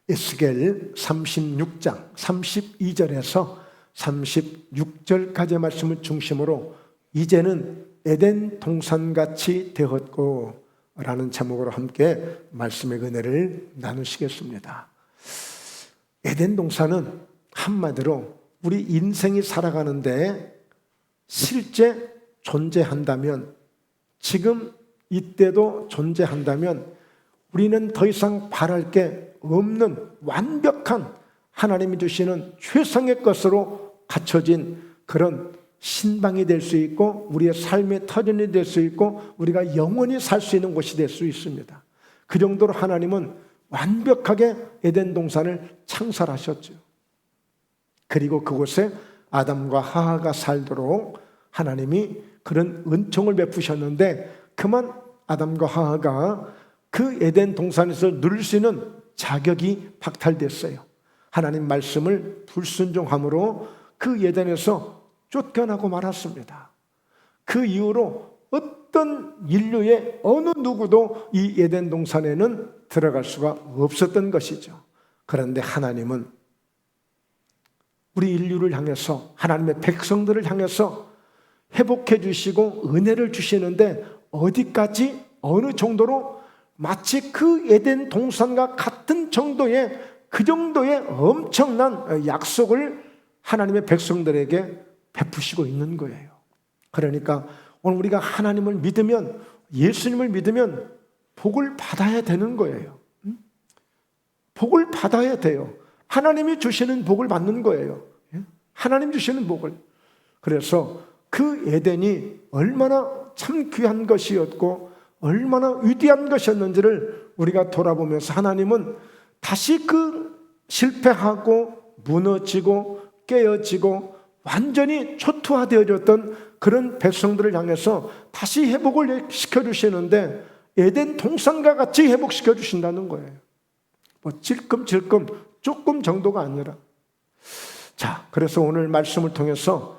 에스겔 36장 32절에서 36절까지의 말씀을 중심으로 이제는 에덴 동산같이 되었고 라는 제목으로 함께 말씀의 은혜를 나누시겠습니다. 에덴 동산은 한마디로 우리 인생이 살아가는데 실제 존재한다면, 지금 이때도 존재한다면 우리는 더 이상 바랄 게 없는 완벽한 하나님이 주시는 최상의 것으로 갖춰진 그런 신방이 될 수 있고 우리의 삶의 터전이 될 수 있고 우리가 영원히 살 수 있는 곳이 될 수 있습니다. 그 정도로 하나님은 완벽하게 에덴 동산을 창설하셨죠. 그리고 그곳에 아담과 하와가 살도록 하나님이 그런 은총을 베푸셨는데, 그만 아담과 하와가 그 에덴 동산에서 누릴 수 있는 자격이 박탈됐어요. 하나님 말씀을 불순종함으로 그 에덴에서 쫓겨나고 말았습니다. 그 이후로 어떤 인류의 어느 누구도 이 에덴 동산에는 들어갈 수가 없었던 것이죠. 그런데 하나님은 우리 인류를 향해서, 하나님의 백성들을 향해서 회복해 주시고 은혜를 주시는데, 어디까지, 어느 정도로 마치 그 에덴 동산과 같은 정도의, 그 정도의 엄청난 약속을 하나님의 백성들에게 베푸시고 있는 거예요. 그러니까 오늘 우리가 하나님을 믿으면, 예수님을 믿으면 복을 받아야 되는 거예요. 복을 받아야 돼요. 하나님이 주시는 복을 받는 거예요. 하나님 주시는 복을. 그래서 그 에덴이 얼마나 참 귀한 것이었고 얼마나 위대한 것이었는지를 우리가 돌아보면서, 하나님은 다시 그 실패하고 무너지고 깨어지고 완전히 초토화되어졌던 그런 백성들을 향해서 다시 회복을 시켜주시는데, 에덴 동산과 같이 회복시켜 주신다는 거예요. 뭐 질끔질끔 조금 정도가 아니라. 자, 그래서 오늘 말씀을 통해서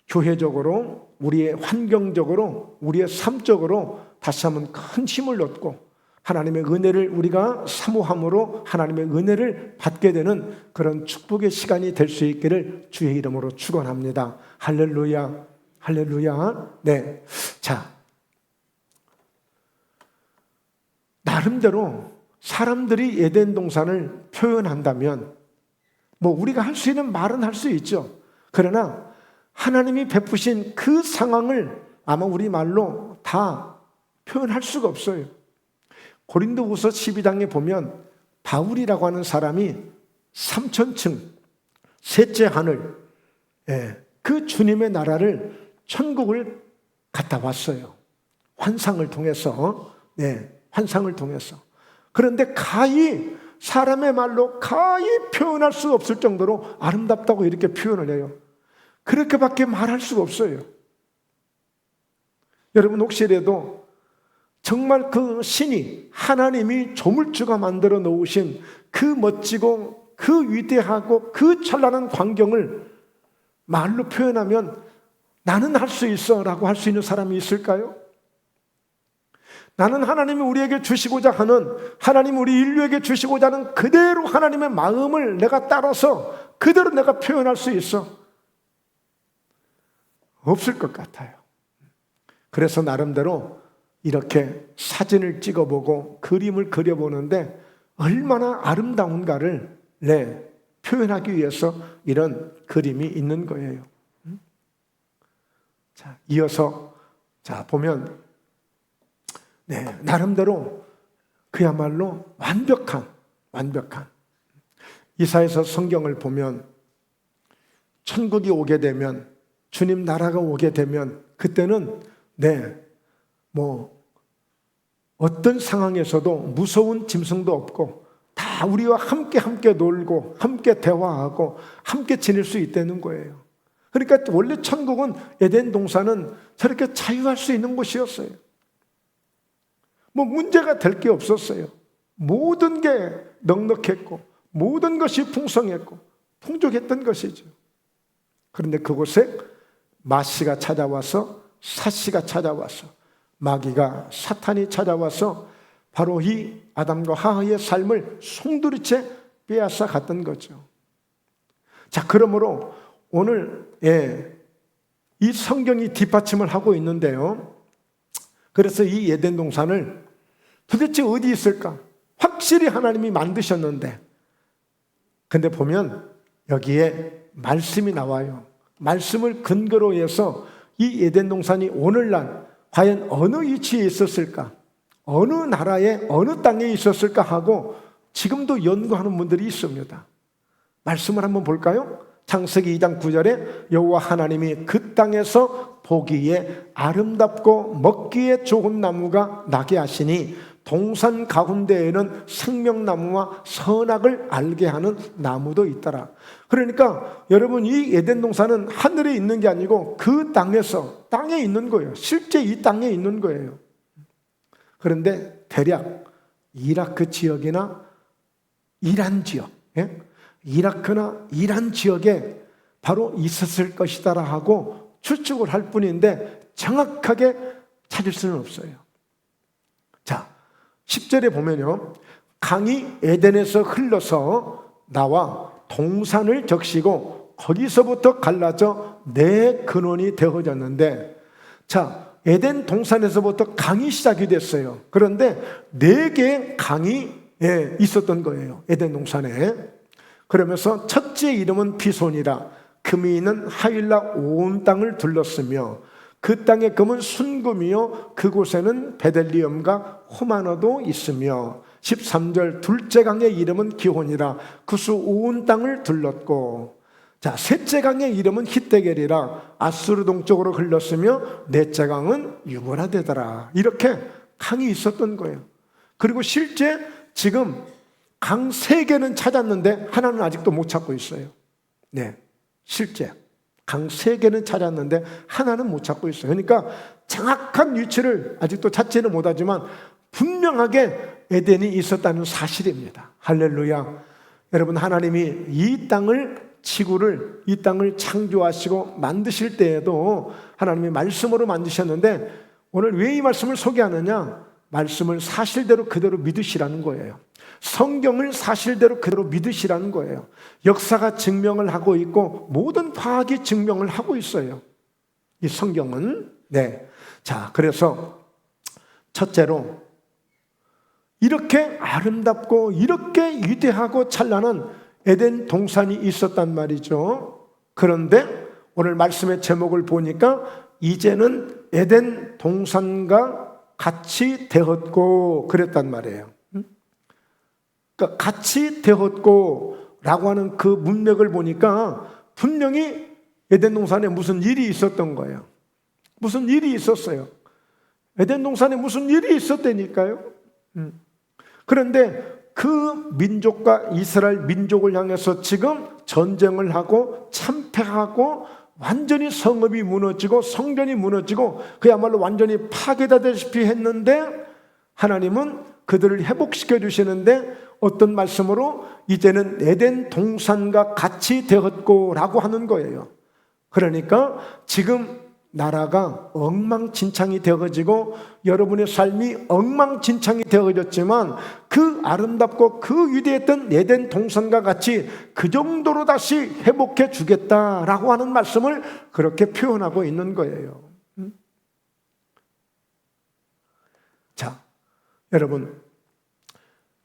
교회적으로, 우리의 환경적으로, 우리의 삶적으로 다시 한번 큰 힘을 얻고 하나님의 은혜를 우리가 사모함으로 하나님의 은혜를 받게 되는 그런 축복의 시간이 될 수 있기를 주의 이름으로 축원합니다. 할렐루야, 할렐루야. 네, 자, 나름대로 사람들이 에덴 동산을 표현한다면 뭐 우리가 할 수 있는 말은 할 수 있죠. 그러나 하나님이 베푸신 그 상황을 아마 우리말로 다 표현할 수가 없어요. 고린도후서 12장에 보면 바울이라고 하는 사람이 3000층 셋째 하늘, 그 주님의 나라를, 천국을 갔다 왔어요. 환상을 통해서. 환상을 통해서. 그런데 가히 사람의 말로 가히 표현할 수 없을 정도로 아름답다고 이렇게 표현을 해요. 그렇게밖에 말할 수가 없어요. 여러분, 혹시라도 정말 그 신이, 하나님이 조물주가 만들어 놓으신 그 멋지고 그 위대하고 그 찬란한 광경을 말로 표현하면 나는 할 수 있어 라고 할 수 있는 사람이 있을까요? 나는 하나님이 우리에게 주시고자 하는, 하나님 우리 인류에게 주시고자 하는 그대로 하나님의 마음을 내가 따라서 그대로 내가 표현할 수 있어? 없을 것 같아요. 그래서 나름대로 이렇게 사진을 찍어보고 그림을 그려보는데 얼마나 아름다운가를 표현하기 위해서 이런 그림이 있는 거예요. 자, 이어서 보면 나름대로 그야말로 완벽한 이사야서 성경을 보면 천국이 오게 되면, 주님 나라가 오게 되면 그때는 뭐 어떤 상황에서도 무서운 짐승도 없고 다 우리와 함께 놀고 함께 대화하고 함께 지낼 수 있다는 거예요. 그러니까 원래 천국은, 에덴 동산은 저렇게 자유할 수 있는 곳이었어요. 뭐 문제가 될 게 없었어요. 모든 게 넉넉했고 모든 것이 풍성했고 풍족했던 것이죠. 그런데 그곳에 마씨가 찾아와서, 사씨가 찾아와서, 마귀가, 사탄이 찾아와서 바로 이 아담과 하와의 삶을 송두리째 빼앗아 갔던 거죠. 자, 그러므로 오늘 이 성경이 뒷받침을 하고 있는데요. 그래서 이 에덴 동산을 도대체 어디 있을까? 확실히 하나님이 만드셨는데, 근데 보면 여기에 말씀이 나와요. 말씀을 근거로 해서 이 에덴 동산이 오늘날 과연 어느 위치에 있었을까? 어느 나라에 어느 땅에 있었을까 하고 지금도 연구하는 분들이 있습니다. 말씀을 한번 볼까요? 창세기 2장 9절에 여호와 하나님이 그 땅에서 보기에 아름답고 먹기에 좋은 나무가 나게 하시니 동산 가운데에는 생명나무와 선악을 알게 하는 나무도 있더라. 그러니까 여러분, 이 에덴 동산은 하늘에 있는 게 아니고 그 땅에 있는 거예요. 실제 이 땅에 있는 거예요. 그런데 대략 이라크 지역이나 이란 지역, 이라크나 이란 지역에 바로 있었을 것이다 하고 추측을 할 뿐인데 정확하게 찾을 수는 없어요. 자, 10절에 보면요, 강이 에덴에서 흘러서 나와 동산을 적시고 거기서부터 갈라져 네 근원이 되어졌는데, 자, 에덴 동산에서부터 강이 시작이 됐어요. 그런데 네 개의 강이 있었던 거예요, 에덴 동산에. 그러면서 첫째 이름은 피손이라. 금이 있는 하윌라 온 땅을 둘렀으며 그 땅의 금은 순금이요 그곳에는 베델리엄과 호마노도 있으며, 13절 둘째 강의 이름은 기혼이라. 그수 온 땅을 둘렀고, 자, 셋째 강의 이름은 히데겔이라. 아수르 동쪽으로 흘렀으며 넷째 강은 유보라 되더라. 이렇게 강이 있었던 거예요. 그리고 실제 지금 강 3개는 찾았는데 하나는 아직도 못 찾고 있어요. 네, 실제 강 3개는 찾았는데 하나는 못 찾고 있어요. 그러니까 정확한 위치를 아직도 찾지는 못하지만 분명하게 에덴이 있었다는 사실입니다. 할렐루야. 여러분, 하나님이 이 땅을, 지구를, 이 땅을 창조하시고 만드실 때에도 하나님이 말씀으로 만드셨는데, 오늘 왜 이 말씀을 소개하느냐? 말씀을 사실대로 그대로 믿으시라는 거예요. 성경을 사실대로 그대로 믿으시라는 거예요. 역사가 증명을 하고 있고 모든 과학이 증명을 하고 있어요, 이 성경은. 네. 자, 그래서 첫째로 이렇게 아름답고 이렇게 위대하고 찬란한 에덴 동산이 있었단 말이죠. 그런데 오늘 말씀의 제목을 보니까 이제는 에덴 동산과 같이 되었고 그랬단 말이에요. 그러니까 같이 되었고 라고 하는 그 문맥을 보니까 분명히 에덴 동산에 무슨 일이 있었던 거예요. 무슨 일이 있었어요. 에덴 동산에 무슨 일이 있었다니까요. 그런데 그 민족과 이스라엘 민족을 향해서 지금 전쟁을 하고 참패하고 완전히 성읍이 무너지고 성전이 무너지고 그야말로 완전히 파괴되다시피 했는데, 하나님은 그들을 회복시켜 주시는데 어떤 말씀으로? 이제는 에덴 동산과 같이 되었고 라고 하는 거예요. 그러니까 지금 나라가 엉망진창이 되어지고 여러분의 삶이 엉망진창이 되어졌지만 그 아름답고 그 위대했던 에덴 동산과 같이 그 정도로 다시 회복해 주겠다라고 하는 말씀을 그렇게 표현하고 있는 거예요. 자, 여러분,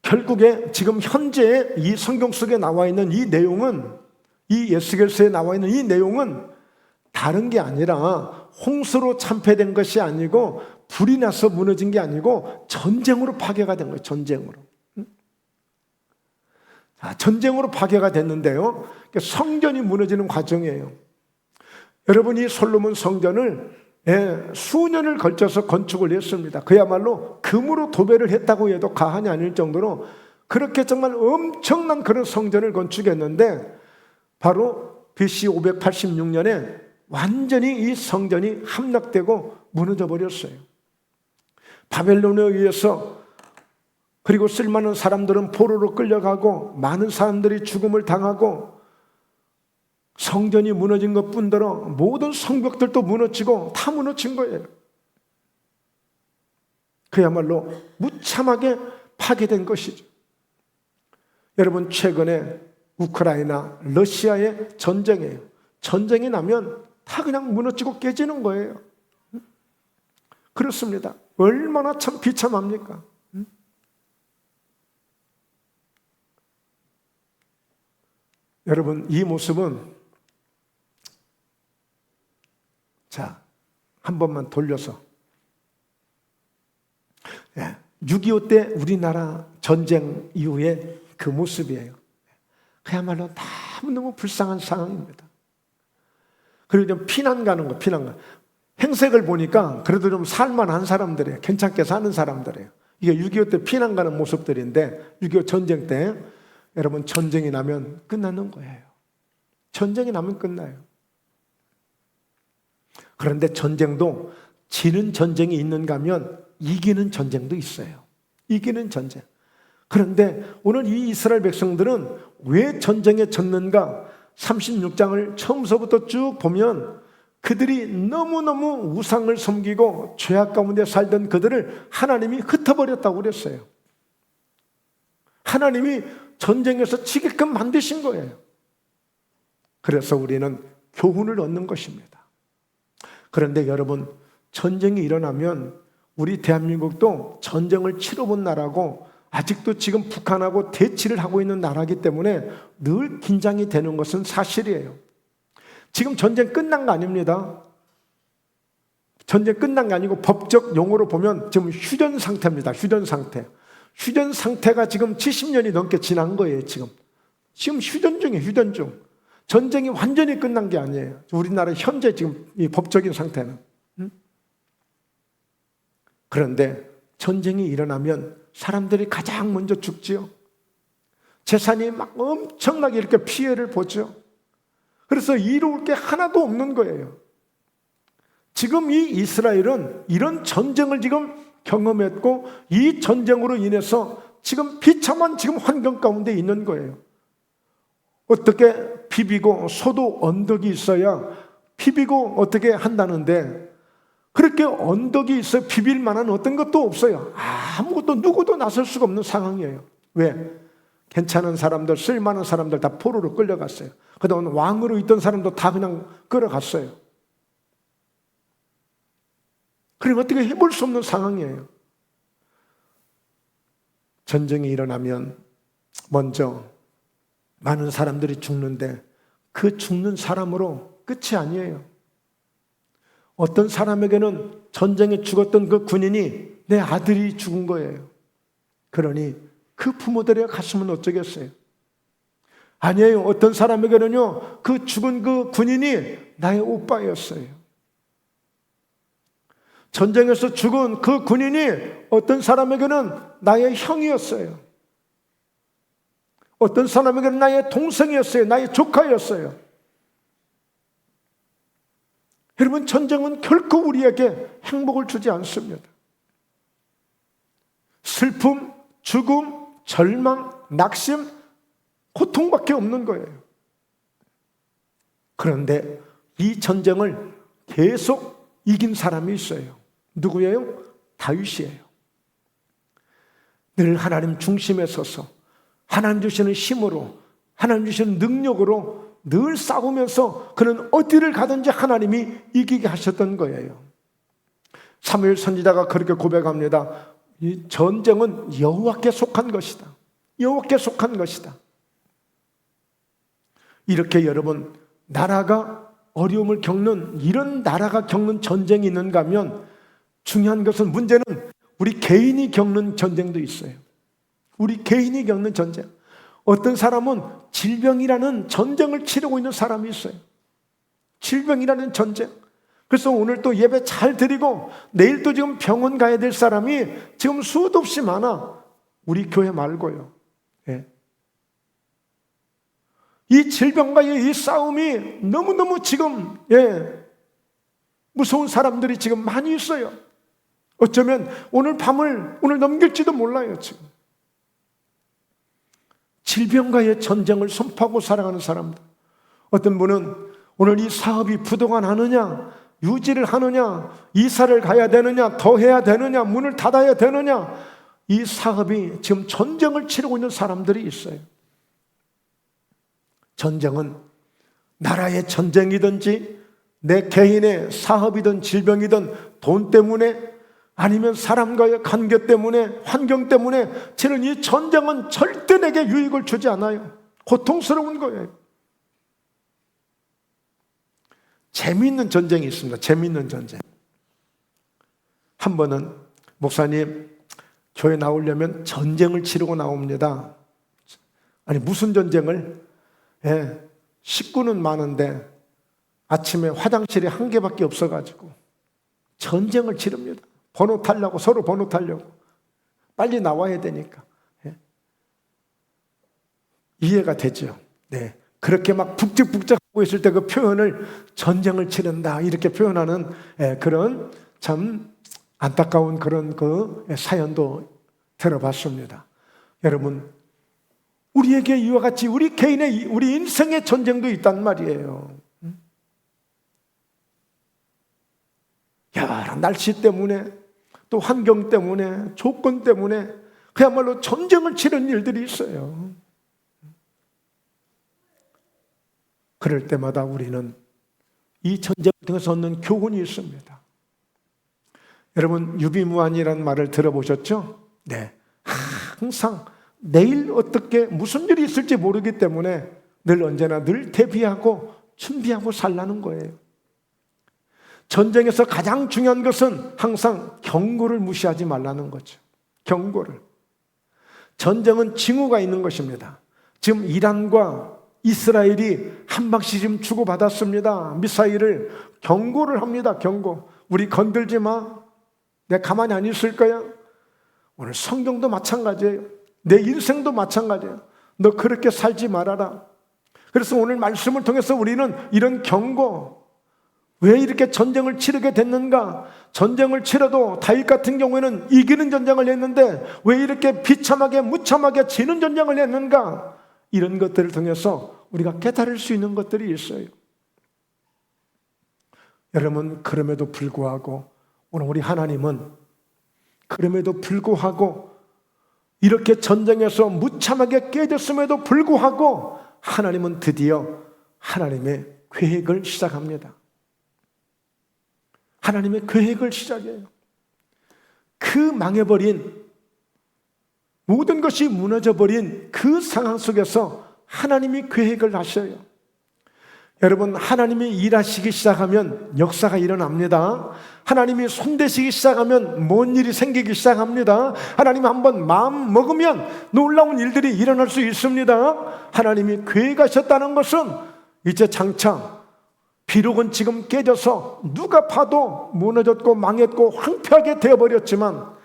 결국에 지금 현재 이 성경 속에 나와 있는 이 내용은, 이 에스겔서에 나와 있는 이 내용은 다른 게 아니라 홍수로 참패된 것이 아니고 불이 나서 무너진 게 아니고 전쟁으로 파괴가 된 거예요. 전쟁으로. 전쟁으로 파괴가 됐는데요, 성전이 무너지는 과정이에요. 여러분, 이 솔로몬 성전을 수년을 걸쳐서 건축을 했습니다. 그야말로 금으로 도배를 했다고 해도 과언이 아닐 정도로 그렇게 정말 엄청난 그런 성전을 건축했는데, 바로 BC 586년에 완전히 이 성전이 함락되고 무너져 버렸어요. 바벨론에 의해서. 그리고 쓸만한 사람들은 포로로 끌려가고 많은 사람들이 죽음을 당하고 성전이 무너진 것뿐더러 모든 성벽들도 무너지고 다 무너진 거예요. 그야말로 무참하게 파괴된 것이죠. 여러분, 최근에 우크라이나, 러시아의 전쟁이에요. 전쟁이 나면 다 그냥 무너지고 깨지는 거예요. 그렇습니다. 얼마나 참 비참합니까? 여러분, 이 모습은 자, 한 번만 돌려서 6.25 때 우리나라 전쟁 이후에 그 모습이에요. 그야말로 너무너무 불쌍한 상황입니다. 그리고 좀 피난 가는 거, 행색을 보니까 그래도 좀 살만한 사람들이에요. 괜찮게 사는 사람들이에요. 이게 6.25 때 피난 가는 모습들인데, 6.25 전쟁 때 여러분, 전쟁이 나면 끝나는 거예요. 전쟁이 나면 끝나요. 그런데 전쟁도 지는 전쟁이 있는가 하면 이기는 전쟁도 있어요. 이기는 전쟁. 그런데 오늘 이 이스라엘 백성들은 왜 전쟁에 졌는가? 36장을 처음서부터 쭉 보면 그들이 너무너무 우상을 섬기고 죄악 가운데 살던 그들을 하나님이 흩어버렸다고 그랬어요. 하나님이 전쟁에서 지게끔 만드신 거예요. 그래서 우리는 교훈을 얻는 것입니다. 그런데 여러분, 전쟁이 일어나면 우리 대한민국도 전쟁을 치러본 나라고 아직도 지금 북한하고 대치를 하고 있는 나라이기 때문에 늘 긴장이 되는 것은 사실이에요. 지금 전쟁 끝난 거 아닙니다. 전쟁 끝난 게 아니고 법적 용어로 보면 지금 휴전 상태입니다. 휴전 상태. 휴전 상태가 지금 70년이 넘게 지난 거예요. 지금 휴전 중이에요. 휴전 중. 전쟁이 완전히 끝난 게 아니에요. 우리나라 현재 지금 이 법적인 상태는. 그런데 전쟁이 일어나면 사람들이 가장 먼저 죽지요. 재산이 막 엄청나게 이렇게 피해를 보죠. 그래서 이로울 게 하나도 없는 거예요. 지금 이 이스라엘은 이런 전쟁을 지금 경험했고 이 전쟁으로 인해서 지금 비참한 지금 환경 가운데 있는 거예요. 어떻게 비비고 소도 언덕이 있어야 비비고 어떻게 한다는데 그렇게 언덕이 있어 비빌 만한 어떤 것도 없어요. 아무것도 누구도 나설 수가 없는 상황이에요. 왜? 괜찮은 사람들, 쓸만한 사람들 다 포로로 끌려갔어요. 그동안 왕으로 있던 사람도 다 그냥 끌어갔어요. 그럼 어떻게 해볼 수 없는 상황이에요. 전쟁이 일어나면 먼저 많은 사람들이 죽는데 그 죽는 사람으로 끝이 아니에요. 어떤 사람에게는 전쟁에 죽었던 그 군인이 내 아들이 죽은 거예요. 그러니 그 부모들의 가슴은 어쩌겠어요? 아니에요. 어떤 사람에게는요, 그 죽은 그 군인이 나의 오빠였어요. 전쟁에서 죽은 그 군인이 어떤 사람에게는 나의 형이었어요. 어떤 사람에게는 나의 동생이었어요. 나의 조카였어요. 여러분, 전쟁은 결코 우리에게 행복을 주지 않습니다. 슬픔, 죽음, 절망, 낙심, 고통밖에 없는 거예요. 그런데 이 전쟁을 계속 이긴 사람이 있어요. 누구예요? 다윗이에요. 늘 하나님 중심에 서서 하나님 주시는 힘으로, 하나님 주시는 능력으로 늘 싸우면서 그는 어디를 가든지 하나님이 이기게 하셨던 거예요. 사무엘 선지자가 그렇게 고백합니다. 이 전쟁은 여호와께 속한 것이다. 여호와께 속한 것이다. 이렇게 여러분, 나라가 어려움을 겪는, 이런 나라가 겪는 전쟁이 있는가 하면 중요한 것은, 문제는 우리 개인이 겪는 전쟁도 있어요. 우리 개인이 겪는 전쟁. 어떤 사람은 질병이라는 전쟁을 치르고 있는 사람이 있어요. 질병이라는 전쟁. 그래서 오늘 또 예배 잘 드리고 내일 또 지금 병원 가야 될 사람이 지금 수도 없이 많아. 우리 교회 말고요. 예. 이 질병과의 이 싸움이 너무너무 지금 무서운 사람들이 지금 많이 있어요. 어쩌면 오늘 밤을 넘길지도 몰라요. 지금 질병과의 전쟁을 선포하고 살아가는 사람들. 어떤 분은 오늘 이 사업이 부도가 나느냐, 유지를 하느냐, 이사를 가야 되느냐, 더 해야 되느냐, 문을 닫아야 되느냐, 이 사업이 지금 전쟁을 치르고 있는 사람들이 있어요. 전쟁은 나라의 전쟁이든지 내 개인의 사업이든 질병이든 돈 때문에 아니면 사람과의 관계 때문에 환경 때문에 치는 이 전쟁은 절대 내게 유익을 주지 않아요. 고통스러운 거예요. 재미있는 전쟁이 있습니다. 재미있는 전쟁. 한 번은 목사님 교회 나오려면 전쟁을 치르고 나옵니다. 아니 무슨 전쟁을? 식구는 많은데 아침에 화장실이 한 개밖에 없어가지고 전쟁을 치릅니다. 번호 타려고, 서로 번호 타려고 빨리 나와야 되니까. 이해가 되죠? 네. 그렇게 막 북적북적하고 있을 때 그 표현을 전쟁을 치른다 이렇게 표현하는 그런 참 안타까운 그런 그 사연도 들어봤습니다. 여러분, 우리에게 이와 같이 우리 개인의 우리 인생의 전쟁도 있단 말이에요. 여러 날씨 때문에 또 환경 때문에 조건 때문에 그야말로 전쟁을 치른 일들이 있어요. 그럴 때마다 우리는 이 전쟁을 통해서 얻는 교훈이 있습니다. 여러분, 유비무환이라는 말을 들어보셨죠? 네. 항상 내일 어떻게 무슨 일이 있을지 모르기 때문에 늘 언제나 늘 대비하고 준비하고 살라는 거예요. 전쟁에서 가장 중요한 것은 항상 경고를 무시하지 말라는 거죠. 경고를. 전쟁은 징후가 있는 것입니다. 지금 이란과 이스라엘이 한 방씩 지금 주고받았습니다. 미사일을 경고를 합니다. 경고. 우리 건들지 마. 내가 가만히 안 있을 거야. 오늘 성경도 마찬가지예요. 내 인생도 마찬가지예요. 너 그렇게 살지 말아라. 그래서 오늘 말씀을 통해서 우리는 이런 경고, 왜 이렇게 전쟁을 치르게 됐는가? 전쟁을 치러도 다윗 같은 경우에는 이기는 전쟁을 했는데 왜 이렇게 비참하게 무참하게 지는 전쟁을 했는가? 이런 것들을 통해서 우리가 깨달을 수 있는 것들이 있어요. 여러분, 그럼에도 불구하고 오늘 우리 하나님은 그럼에도 불구하고 이렇게 전쟁에서 무참하게 깨졌음에도 불구하고 하나님은 드디어 하나님의 계획을 시작합니다. 하나님의 계획을 시작해요. 그 망해버린 모든 것이 무너져버린 그 상황 속에서 하나님이 계획을 하셔요. 여러분, 하나님이 일하시기 시작하면 역사가 일어납니다. 하나님이 손대시기 시작하면 뭔 일이 생기기 시작합니다. 하나님 한번 마음 먹으면 놀라운 일들이 일어날 수 있습니다. 하나님이 계획하셨다는 것은 이제 장차 비록은 지금 깨져서 누가 봐도 무너졌고 망했고 황폐하게 되어버렸지만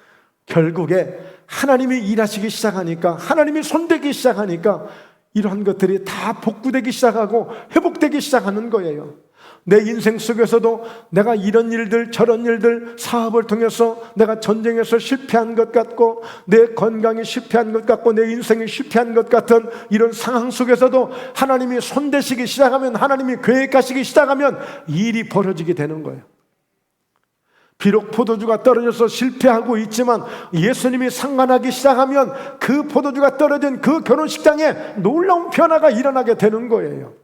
결국에 하나님이 일하시기 시작하니까, 하나님이 손대기 시작하니까 이러한 것들이 다 복구되기 시작하고 회복되기 시작하는 거예요. 내 인생 속에서도 내가 이런 일들 저런 일들 사업을 통해서 내가 전쟁에서 실패한 것 같고 내 건강이 실패한 것 같고 내 인생이 실패한 것 같은 이런 상황 속에서도 하나님이 손대시기 시작하면, 하나님이 계획하시기 시작하면 일이 벌어지게 되는 거예요. 비록 포도주가 떨어져서 실패하고 있지만 예수님이 상관하기 시작하면 그 포도주가 떨어진 그 결혼식장에 놀라운 변화가 일어나게 되는 거예요.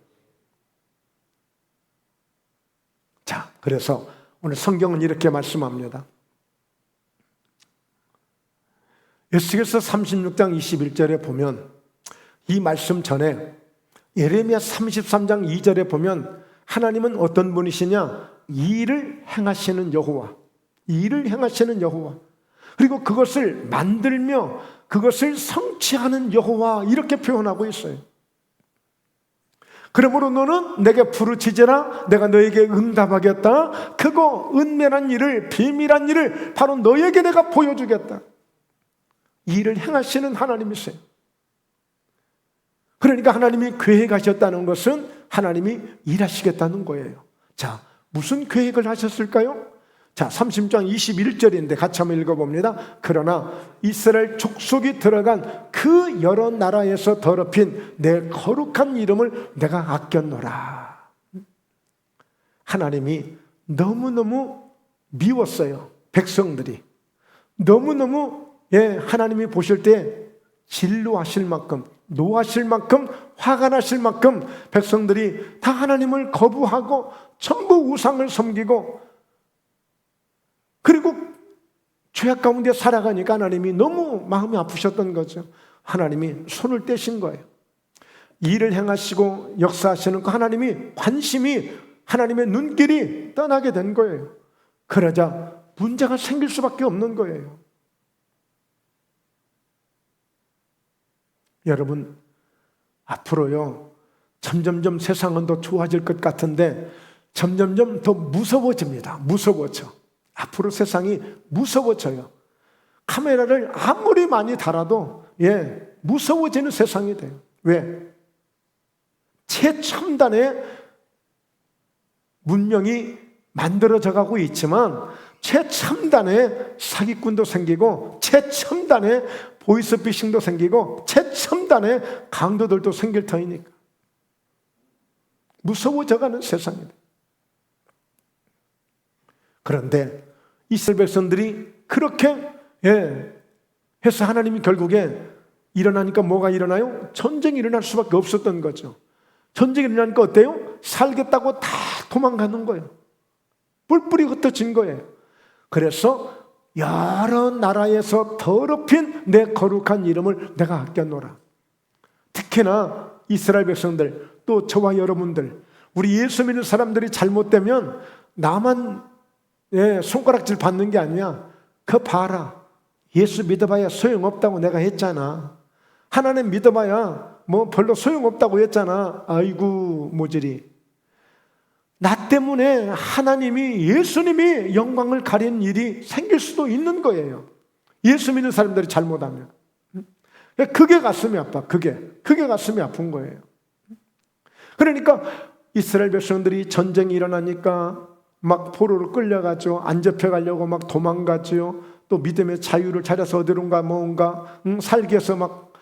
자, 그래서 오늘 성경은 이렇게 말씀합니다. 에스겔서 36장 21절에 보면 이 말씀 전에 예레미야 33장 2절에 보면 하나님은 어떤 분이시냐? 일을 행하시는 여호와, 일을 행하시는 여호와, 그리고 그것을 만들며 그것을 성취하는 여호와, 이렇게 표현하고 있어요. 그러므로 너는 내게 부르짖으라, 내가 너에게 응답하겠다. 크고 은밀한 일을, 비밀한 일을 바로 너에게 내가 보여주겠다. 일을 행하시는 하나님이세요. 그러니까 하나님이 계획하셨다는 것은 하나님이 일하시겠다는 거예요. 자, 무슨 계획을 하셨을까요? 자, 30장 21절인데 같이 한번 읽어봅니다. 그러나 이스라엘 족속이 들어간 그 여러 나라에서 더럽힌 내 거룩한 이름을 내가 아꼈노라. 하나님이 너무너무 미웠어요. 백성들이 너무너무 하나님이 보실 때 진노하실 만큼, 노하실 만큼, 화가 나실 만큼 백성들이 다 하나님을 거부하고 전부 우상을 섬기고, 그리고 죄악 가운데 살아가니까 하나님이 너무 마음이 아프셨던 거죠. 하나님이 손을 떼신 거예요. 일을 행하시고 역사하시는 그 하나님이 관심이, 하나님의 눈길이 떠나게 된 거예요. 그러자 문제가 생길 수밖에 없는 거예요. 여러분, 앞으로요, 점점점 세상은 더 좋아질 것 같은데 점점점 더 무서워집니다. 무서워져. 앞으로 세상이 무서워져요. 카메라를 아무리 많이 달아도 무서워지는 세상이 돼요. 왜? 최첨단의 문명이 만들어져 가고 있지만 최첨단의 사기꾼도 생기고 최첨단의 보이스피싱도 생기고 최첨단의 강도들도 생길 터이니까 무서워져가는 세상이다. 그런데 이스라엘 백성들이 그렇게 해서 하나님이 결국에 일어나니까 뭐가 일어나요? 전쟁이 일어날 수밖에 없었던 거죠. 전쟁이 일어나니까 어때요? 살겠다고 다 도망가는 거예요. 뿔뿔이 흩어진 거예요. 그래서 여러 나라에서 더럽힌 내 거룩한 이름을 내가 아껴놓으라. 특히나 이스라엘 백성들, 또 저와 여러분들, 우리 예수 믿는 사람들이 잘못되면 나만 손가락질 받는 게 아니야. 그거 봐라, 예수 믿어봐야 소용없다고 내가 했잖아. 하나님 믿어봐야 뭐 별로 소용없다고 했잖아. 아이고 모질이. 나 때문에 하나님이, 예수님이 영광을 가리는 일이 생길 수도 있는 거예요. 예수 믿는 사람들이 잘못하면. 그게 가슴이 아파. 그게 가슴이 아픈 거예요. 그러니까 이스라엘 백성들이 전쟁이 일어나니까 막 포로로 끌려가죠. 안 잡혀가려고 막 도망가죠. 또 믿음의 자유를 찾아서 어디론가 뭔가 살기 위해서 막.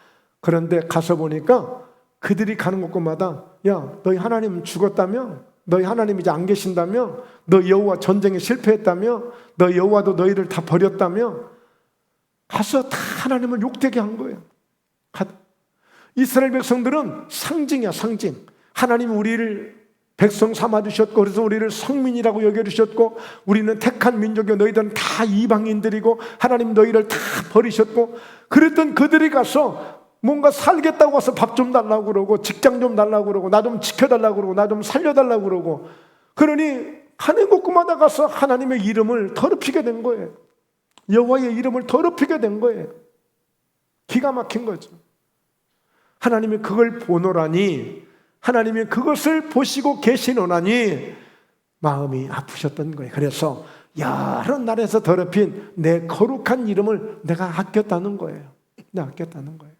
그런데 가서 보니까 그들이 가는 곳마다, 야, 너희 하나님 죽었다며? 너희 하나님 이제 안 계신다며? 너 여호와 전쟁에 실패했다며? 너 여호와도 너희를 다 버렸다며? 가서 다 하나님을 욕되게 한 거예요. 이스라엘 백성들은 상징이야, 상징. 하나님이 우리를 백성 삼아주셨고, 그래서 우리를 성민이라고 여겨주셨고, 우리는 택한 민족이고 너희들은 다 이방인들이고 하나님 너희를 다 버리셨고, 그랬던 그들이 가서 뭔가 살겠다고 와서 밥 좀 달라고 그러고, 직장 좀 달라고 그러고, 나 좀 지켜달라고 그러고, 나 좀 살려달라고 그러고, 그러니 하는 곳마다 가서 하나님의 이름을 더럽히게 된 거예요. 여호와의 이름을 더럽히게 된 거예요. 기가 막힌 거죠. 하나님이 그걸 보노라니, 하나님이 그것을 보시고 계시노라니 마음이 아프셨던 거예요. 그래서 여러 나라에서 더럽힌 내 거룩한 이름을 내가 아꼈다는 거예요. 내가 아꼈다는 거예요.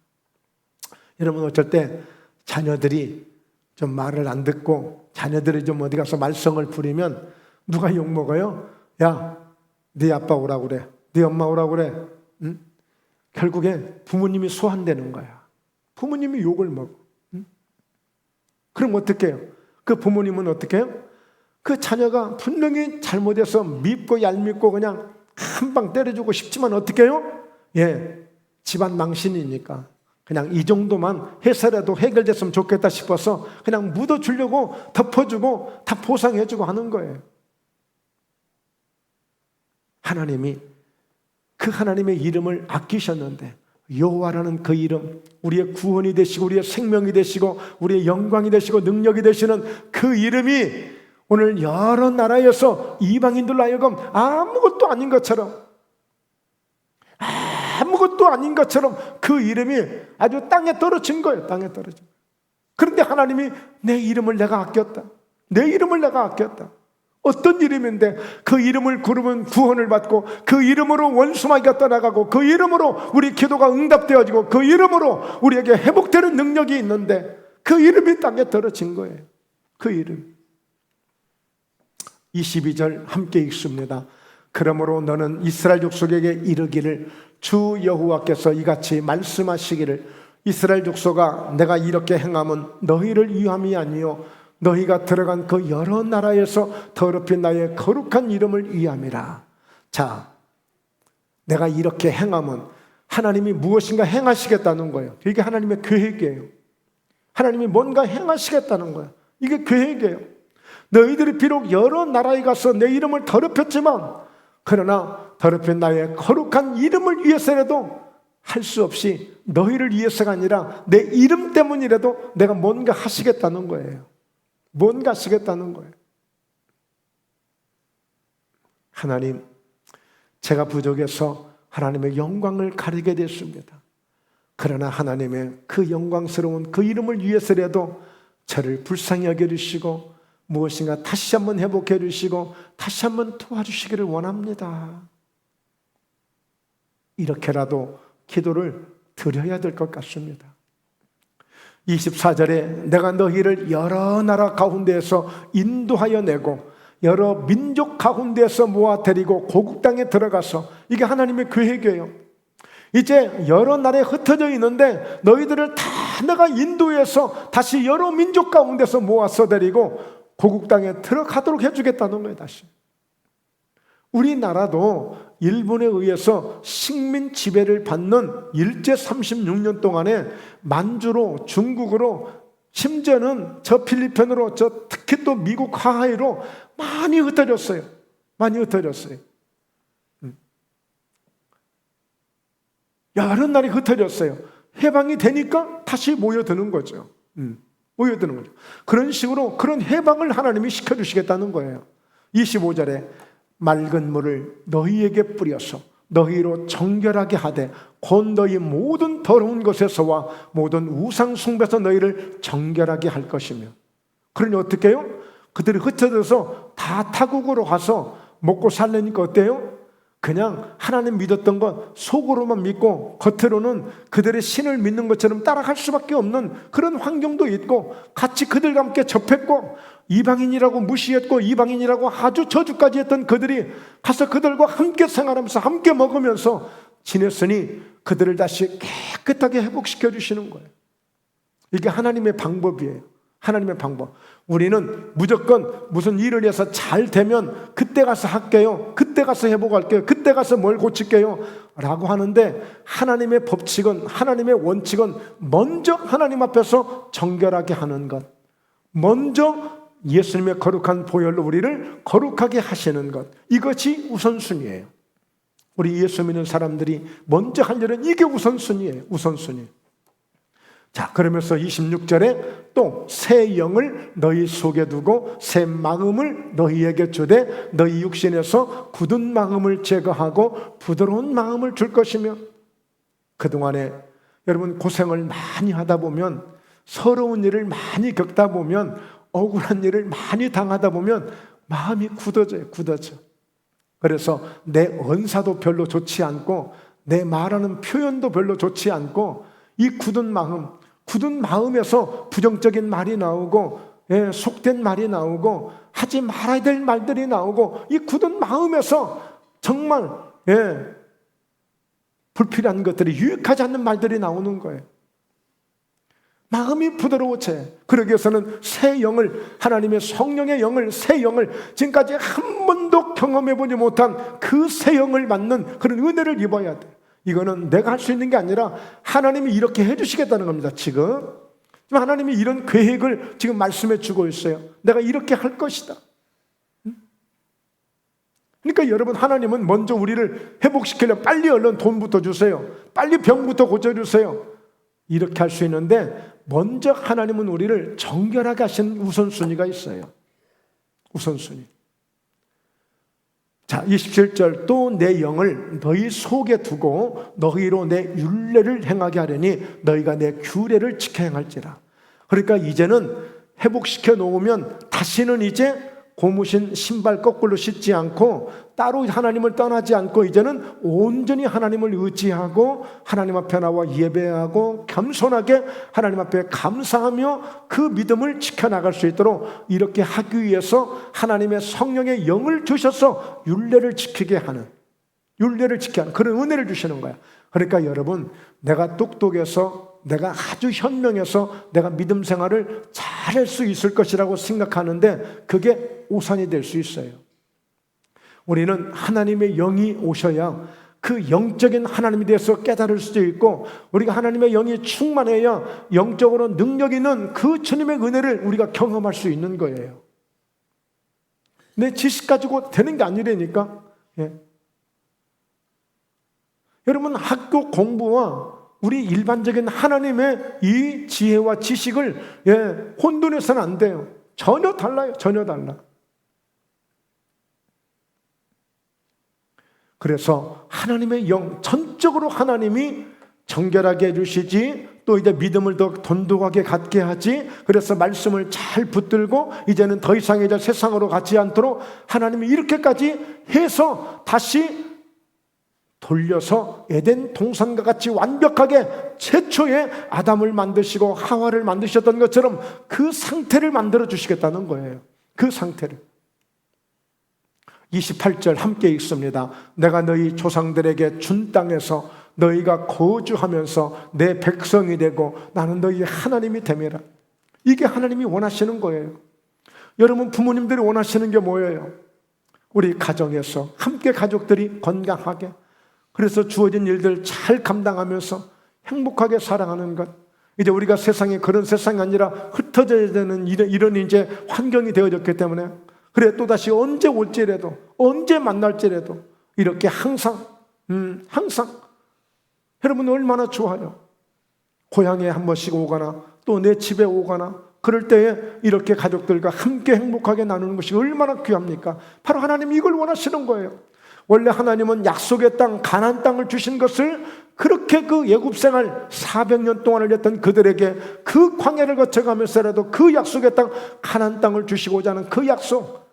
여러분, 어쩔 때 자녀들이 좀 말을 안 듣고 자녀들이 좀 어디 가서 말썽을 부리면 누가 욕먹어요? 야, 네 아빠 오라고 그래, 네 엄마 오라고 그래. 응? 결국에 부모님이 소환되는 거야. 부모님이 욕을 먹어. 응? 그럼 어떻게 해요? 그 부모님은 어떻게 해요? 그 자녀가 분명히 잘못해서 밉고 얄밉고 그냥 한 방 때려주고 싶지만 어떻게 해요? 집안 망신이니까 그냥 이 정도만 해서라도 해결됐으면 좋겠다 싶어서 그냥 묻어주려고, 덮어주고 다 보상해주고 하는 거예요. 하나님이 그 하나님의 이름을 아끼셨는데, 여호와라는 그 이름, 우리의 구원이 되시고 우리의 생명이 되시고 우리의 영광이 되시고 능력이 되시는 그 이름이 오늘 여러 나라에서 이방인들로 하여금 아무것도 아닌 것처럼, 아무것도 아닌 것처럼 그 이름이 아주 땅에 떨어진 거예요. 땅에 떨어진 거예요. 그런데 하나님이 내 이름을 내가 아꼈다. 내 이름을 내가 아꼈다. 어떤 이름인데 그 이름을 부르면 구원을 받고, 그 이름으로 원수마귀가 떠나가고, 그 이름으로 우리 기도가 응답되어지고, 그 이름으로 우리에게 회복되는 능력이 있는데 그 이름이 땅에 떨어진 거예요. 그 이름. 22절 함께 읽습니다. 그러므로 너는 이스라엘 족속에게 이르기를, 주 여호와께서 이같이 말씀하시기를, 이스라엘 족속아, 내가 이렇게 행함은 너희를 위함이 아니요 너희가 들어간 그 여러 나라에서 더럽힌 나의 거룩한 이름을 위함이라. 자, 내가 이렇게 행하면 하나님이 무엇인가 행하시겠다는 거예요. 이게 하나님의 계획이에요. 하나님이 뭔가 행하시겠다는 거예요. 이게 계획이에요. 너희들이 비록 여러 나라에 가서 내 이름을 더럽혔지만, 그러나 더럽힌 나의 거룩한 이름을 위해서라도 할 수 없이 너희를 위해서가 아니라 내 이름 때문이라도 내가 뭔가 하시겠다는 거예요. 뭔가 하시겠다는 거예요. 하나님, 제가 부족해서 하나님의 영광을 가리게 됐습니다. 그러나 하나님의 그 영광스러운 그 이름을 위해서라도 저를 불쌍히 여겨주시고 무엇인가 다시 한번 회복해 주시고 다시 한번 도와주시기를 원합니다. 이렇게라도 기도를 드려야 될 것 같습니다. 24절에 내가 너희를 여러 나라 가운데에서 인도하여 내고 여러 민족 가운데에서 모아 데리고 고국 땅에 들어가서, 이게 하나님의 계획이에요. 이제 여러 나라에 흩어져 있는데 너희들을 다 내가 인도해서 다시 여러 민족 가운데서 모아서 데리고 고국 땅에 들어가도록 해주겠다는 거예요. 다시 우리나라도 일본에 의해서 식민 지배를 받는 일제 36년 동안에 만주로, 중국으로, 심지어는 저 필리핀으로, 저 특히 또 미국 하와이로 많이 흩어졌어요. 많이 흩어졌어요. 여러 날이 흩어졌어요. 해방이 되니까 다시 모여드는 거죠. 모여드는 거죠. 그런 식으로 그런 해방을 하나님이 시켜주시겠다는 거예요. 25절에 맑은 물을 너희에게 뿌려서 너희로 정결하게 하되 곧 너희 모든 더러운 것에서와 모든 우상 숭배에서 너희를 정결하게 할 것이며. 그러니 어떻게 해요? 그들이 흩어져서 다 타국으로 가서 먹고 살려니까 어때요? 그냥 하나님 믿었던 것 속으로만 믿고 겉으로는 그들의 신을 믿는 것처럼 따라갈 수밖에 없는 그런 환경도 있고, 같이 그들과 함께 접했고 이방인이라고 무시했고 이방인이라고 아주 저주까지 했던 그들이 가서 그들과 함께 생활하면서 함께 먹으면서 지냈으니 그들을 다시 깨끗하게 회복시켜 주시는 거예요. 이게 하나님의 방법이에요. 하나님의 방법. 우리는 무조건 무슨 일을 해서 잘 되면 그때 가서 할게요, 그때 가서 회복할게요, 그때 가서 뭘 고칠게요 라고 하는데, 하나님의 법칙은, 하나님의 원칙은 먼저 하나님 앞에서 정결하게 하는 것, 먼저 예수님의 거룩한 보혈로 우리를 거룩하게 하시는 것, 이것이 우선순위예요. 우리 예수 믿는 사람들이 먼저 할 일은 이게 우선순위예요. 우선순위. 자, 그러면서 26절에 또 새 영을 너희 속에 두고 새 마음을 너희에게 주되 너희 육신에서 굳은 마음을 제거하고 부드러운 마음을 줄 것이며. 그동안에 여러분 고생을 많이 하다 보면, 서러운 일을 많이 겪다 보면, 억울한 일을 많이 당하다 보면 마음이 굳어져요. 굳어져. 그래서 내 언사도 별로 좋지 않고 내 말하는 표현도 별로 좋지 않고, 이 굳은 마음에서 부정적인 말이 나오고, 속된 말이 나오고, 하지 말아야 될 말들이 나오고, 이 굳은 마음에서 정말 불필요한 것들이, 유익하지 않는 말들이 나오는 거예요. 마음이 부드러워져요. 그러기 위해서는 새 영을, 하나님의 성령의 영을, 새 영을, 지금까지 한 번도 경험해보지 못한 그 새 영을 받는 그런 은혜를 입어야 돼요. 이거는 내가 할 수 있는 게 아니라 하나님이 이렇게 해주시겠다는 겁니다. 지금 하나님이 이런 계획을 지금 말씀해 주고 있어요. 내가 이렇게 할 것이다. 그러니까 여러분, 하나님은 먼저 우리를 회복시키려면 빨리 얼른 돈부터 주세요, 빨리 병부터 고쳐주세요, 이렇게 할 수 있는데, 먼저 하나님은 우리를 정결하게 하시는 우선순위가 있어요. 우선순위. 자, 27절, 또 내 영을 너희 속에 두고 너희로 내 율례를 행하게 하려니 너희가 내 규례를 지켜 행할지라. 그러니까 이제는 회복시켜 놓으면 다시는 이제 고무신 신발 거꾸로 신지 않고 따로 하나님을 떠나지 않고 이제는 온전히 하나님을 의지하고 하나님 앞에 나와 예배하고 겸손하게 하나님 앞에 감사하며 그 믿음을 지켜나갈 수 있도록 이렇게 하기 위해서 하나님의 성령의 영을 주셔서 율례를 지키게 하는, 율례를 지키게 하는 그런 은혜를 주시는 거야. 그러니까 여러분, 내가 똑똑해서, 내가 아주 현명해서 내가 믿음 생활을 잘 잘할 수 있을 것이라고 생각하는데 그게 오산이 될 수 있어요. 우리는 하나님의 영이 오셔야 그 영적인 하나님에 대해서 깨달을 수도 있고, 우리가 하나님의 영이 충만해야 영적으로 능력 있는 그 주님의 은혜를 우리가 경험할 수 있는 거예요. 내 지식 가지고 되는 게 아니라니까. 예. 여러분, 학교 공부와 우리 일반적인 하나님의 이 지혜와 지식을 혼돈해서는 안 돼요. 전혀 달라요. 전혀 달라. 그래서 하나님의 영, 전적으로 하나님이 정결하게 해주시지, 또 이제 믿음을 더 돈독하게 갖게 하지, 그래서 말씀을 잘 붙들고 이제는 더 이상 이제 세상으로 가지 않도록 하나님이 이렇게까지 해서 다시 돌려서 에덴 동산과 같이 완벽하게 최초의 아담을 만드시고 하와를 만드셨던 것처럼 그 상태를 만들어 주시겠다는 거예요. 그 상태를. 28절 함께 읽습니다. 내가 너희 조상들에게 준 땅에서 너희가 거주하면서 내 백성이 되고 나는 너희 하나님이 됨이라. 이게 하나님이 원하시는 거예요. 여러분, 부모님들이 원하시는 게 뭐예요? 우리 가정에서 함께 가족들이 건강하게, 그래서 주어진 일들 잘 감당하면서 행복하게 살아가는 것. 이제 우리가 세상에 그런 세상이 아니라 흩어져야 되는 이런 이제 환경이 되어졌기 때문에, 그래 또다시 언제 올지라도, 언제 만날지라도 이렇게 항상 여러분 얼마나 좋아요. 고향에 한 번씩 오거나 또 내 집에 오거나 그럴 때에 이렇게 가족들과 함께 행복하게 나누는 것이 얼마나 귀합니까? 바로 하나님이 이걸 원하시는 거예요. 원래 하나님은 약속의 땅, 가나안 땅을 주신 것을 그렇게 그 애굽 생활 400년 동안을 했던 그들에게 그 광야를 거쳐가면서라도 그 약속의 땅, 가나안 땅을 주시고자 하는 그 약속.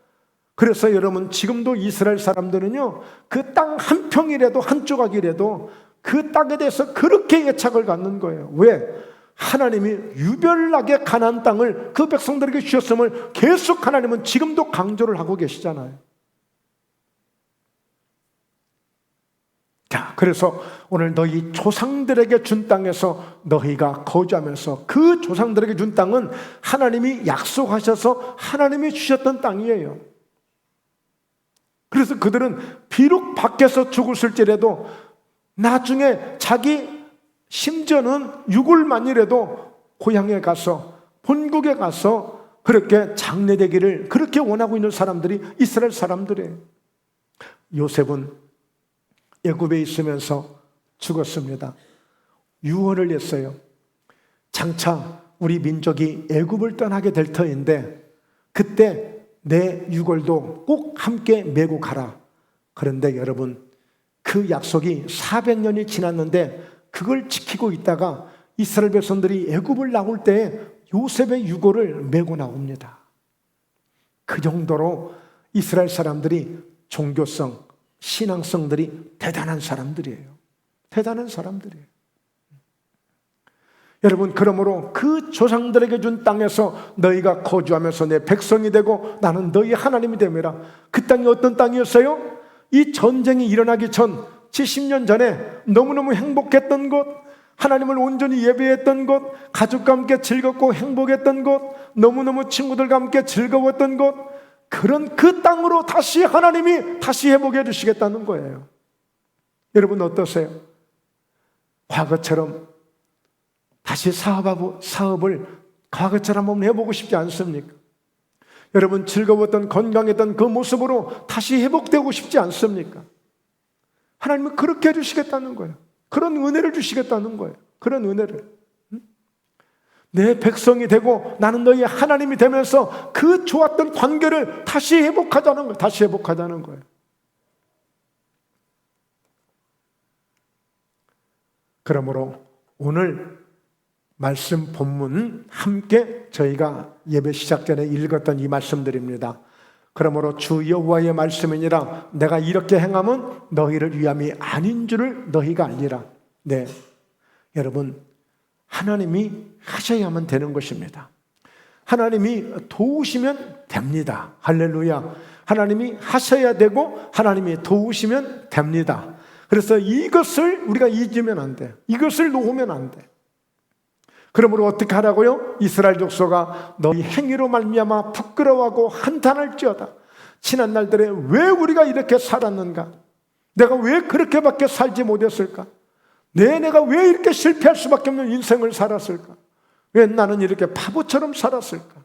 그래서 여러분, 지금도 이스라엘 사람들은요, 그 땅 한 평이라도, 한 조각이라도 그 땅에 대해서 그렇게 애착을 갖는 거예요. 왜? 하나님이 유별나게 가나안 땅을 그 백성들에게 주셨음을 계속 하나님은 지금도 강조를 하고 계시잖아요. 자, 그래서 오늘 너희 조상들에게 준 땅에서 너희가 거주하면서, 그 조상들에게 준 땅은 하나님이 약속하셔서 하나님이 주셨던 땅이에요. 그래서 그들은 비록 밖에서 죽었을지라도 나중에 자기 심지어는 유골만이라도 고향에 가서, 본국에 가서 그렇게 장례되기를 그렇게 원하고 있는 사람들이 이스라엘 사람들이에요. 요셉은 애굽에 있으면서 죽었습니다. 유언을 했어요. 장차 우리 민족이 애굽을 떠나게 될 터인데 그때 내 유골도 꼭 함께 메고 가라. 그런데 여러분, 그 약속이 400년이 지났는데 그걸 지키고 있다가 이스라엘 백성들이 애굽을 나올 때에 요셉의 유골을 메고 나옵니다. 그 정도로 이스라엘 사람들이 종교성, 신앙성들이 대단한 사람들이에요. 대단한 사람들이에요. 여러분, 그러므로 그 조상들에게 준 땅에서 너희가 거주하면서 내 백성이 되고 나는 너희 하나님이 됨이라. 그 땅이 어떤 땅이었어요? 이 전쟁이 일어나기 전 70년 전에 너무너무 행복했던 곳, 하나님을 온전히 예배했던 곳, 가족과 함께 즐겁고 행복했던 곳, 너무너무 친구들과 함께 즐거웠던 곳, 그런 그 땅으로 다시 하나님이 다시 회복해 주시겠다는 거예요. 여러분 어떠세요? 과거처럼 다시 사업을 과거처럼 한번 해보고 싶지 않습니까? 여러분 즐거웠던, 건강했던 그 모습으로 다시 회복되고 싶지 않습니까? 하나님은 그렇게 해주시겠다는 거예요. 그런 은혜를 주시겠다는 거예요. 그런 은혜를. 내 백성이 되고 나는 너희 하나님이 되면서 그 좋았던 관계를 다시 회복하자는 거예요. 다시 회복하자는 거예요. 그러므로 오늘 말씀 본문 함께 저희가 예배 시작 전에 읽었던 이 말씀들입니다. 그러므로 주 여호와의 말씀이니라. 내가 이렇게 행하면 너희를 위함이 아닌 줄을 너희가 알리라. 네, 여러분, 하나님이 하셔야만 되는 것입니다. 하나님이 도우시면 됩니다. 할렐루야. 하나님이 하셔야 되고 하나님이 도우시면 됩니다. 그래서 이것을 우리가 잊으면 안 돼. 이것을 놓으면 안 돼. 그러므로 어떻게 하라고요? 이스라엘 족속아 너희 행위로 말미암아 부끄러워하고 한탄할지어다. 지난 날들에 왜 우리가 이렇게 살았는가? 내가 왜 그렇게밖에 살지 못했을까? 내가 왜 이렇게 실패할 수밖에 없는 인생을 살았을까? 왜 나는 이렇게 바보처럼 살았을까?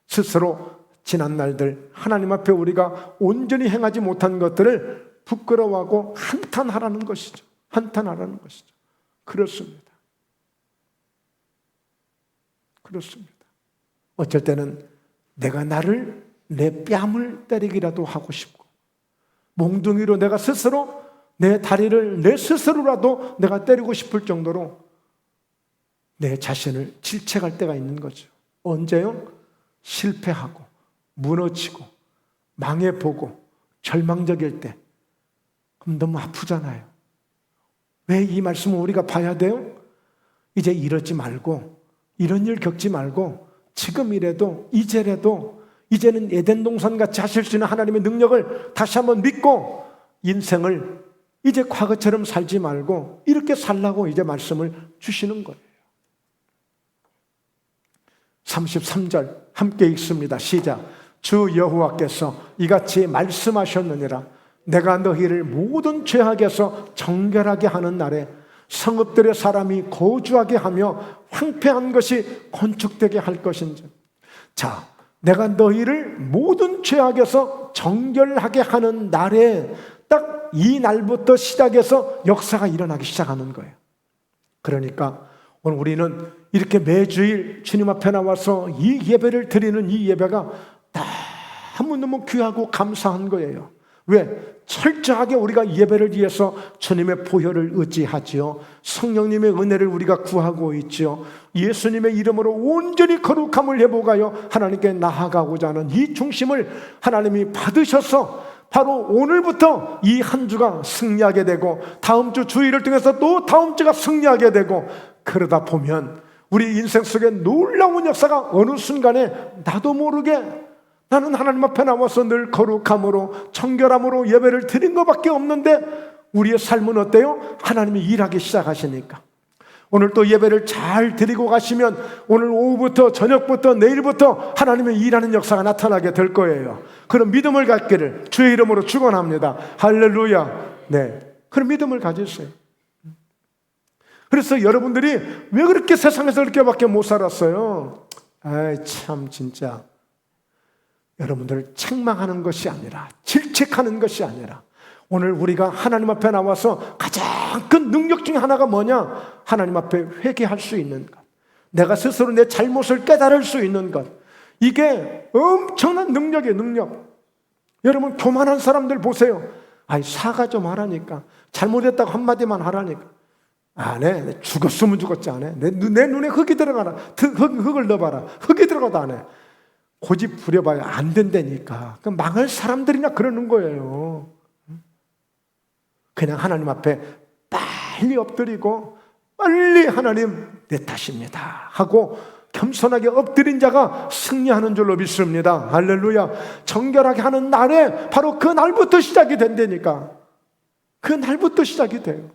스스로 지난 날들 하나님 앞에 우리가 온전히 행하지 못한 것들을 부끄러워하고 한탄하라는 것이죠. 한탄하라는 것이죠. 그렇습니다. 그렇습니다. 어쩔 때는 내가 나를 내 뺨을 때리기라도 하고 싶고, 몽둥이로 내가 스스로 내 다리를 내 스스로라도 내가 때리고 싶을 정도로 내 자신을 질책할 때가 있는 거죠. 언제요? 실패하고 무너지고 망해보고 절망적일 때. 그럼 너무 아프잖아요. 왜 이 말씀을 우리가 봐야 돼요? 이제 이러지 말고, 이런 일 겪지 말고 지금이라도 이제라도 이제는 에덴 동산같이 하실 수 있는 하나님의 능력을 다시 한번 믿고 인생을 이제 과거처럼 살지 말고 이렇게 살라고 이제 말씀을 주시는 거예요. 33절 함께 읽습니다. 시작. 주 여호와께서 이같이 말씀하셨느니라. 내가 너희를 모든 죄악에서 정결하게 하는 날에 성읍들의 사람이 거주하게 하며 황폐한 것이 건축되게 할 것인지. 자, 내가 너희를 모든 죄악에서 정결하게 하는 날에 딱 이 날부터 시작해서 역사가 일어나기 시작하는 거예요. 그러니까 오늘 우리는 이렇게 매주일 주님 앞에 나와서 이 예배를 드리는 이 예배가 너무너무 귀하고 감사한 거예요. 왜? 철저하게 우리가 예배를 위해서 주님의 보혈을 의지하지요. 성령님의 은혜를 우리가 구하고 있지요. 예수님의 이름으로 온전히 거룩함을 회복하여 하나님께 나아가고자 하는 이 중심을 하나님이 받으셔서 바로 오늘부터 이 한 주가 승리하게 되고 다음 주 주일을 통해서 또 다음 주가 승리하게 되고, 그러다 보면 우리 인생 속에 놀라운 역사가 어느 순간에 나도 모르게 나는 하나님 앞에 나와서 늘 거룩함으로 청결함으로 예배를 드린 것밖에 없는데 우리의 삶은 어때요? 하나님이 일하기 시작하시니까. 오늘 또 예배를 잘 드리고 가시면 오늘 오후부터 저녁부터 내일부터 하나님의 일하는 역사가 나타나게 될 거예요. 그런 믿음을 갖기를 주의 이름으로 축원합니다. 할렐루야. 네, 그런 믿음을 가지세요. 그래서 여러분들이 왜 그렇게 세상에서 그렇게밖에 못 살았어요? 아이 참 진짜. 여러분들을 책망하는 것이 아니라, 질책하는 것이 아니라, 오늘 우리가 하나님 앞에 나와서 가장 큰 능력 중에 하나가 뭐냐? 하나님 앞에 회개할 수 있는 것, 내가 스스로 내 잘못을 깨달을 수 있는 것, 이게 엄청난 능력이에요. 능력. 여러분 교만한 사람들 보세요. 아이 사과 좀 하라니까, 잘못했다고 한마디만 하라니까. 안 해. 죽었으면 죽었지. 안 해. 내 눈에 흙이 들어가라. 흙을 넣어봐라. 흙이 들어가도 안 해. 고집 부려봐야 안 된다니까. 그럼 망할 사람들이나 그러는 거예요. 그냥 하나님 앞에 빨리 엎드리고 빨리 하나님 내 탓입니다 하고 겸손하게 엎드린 자가 승리하는 줄로 믿습니다. 할렐루야. 정결하게 하는 날에 바로 그 날부터 시작이 된다니까. 그 날부터 시작이 돼요.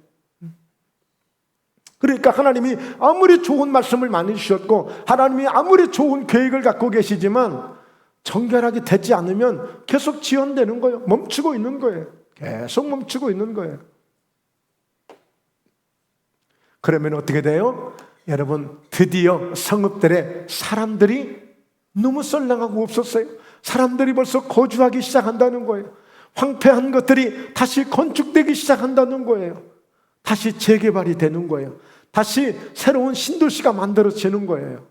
그러니까 하나님이 아무리 좋은 말씀을 많이 주셨고 하나님이 아무리 좋은 계획을 갖고 계시지만 정결하게 되지 않으면 계속 지연되는 거예요. 멈추고 있는 거예요. 계속 멈추고 있는 거예요. 그러면 어떻게 돼요? 여러분 드디어 성읍들의 사람들이 너무 썰렁하고 없었어요. 사람들이 벌써 거주하기 시작한다는 거예요. 황폐한 것들이 다시 건축되기 시작한다는 거예요. 다시 재개발이 되는 거예요. 다시 새로운 신도시가 만들어지는 거예요.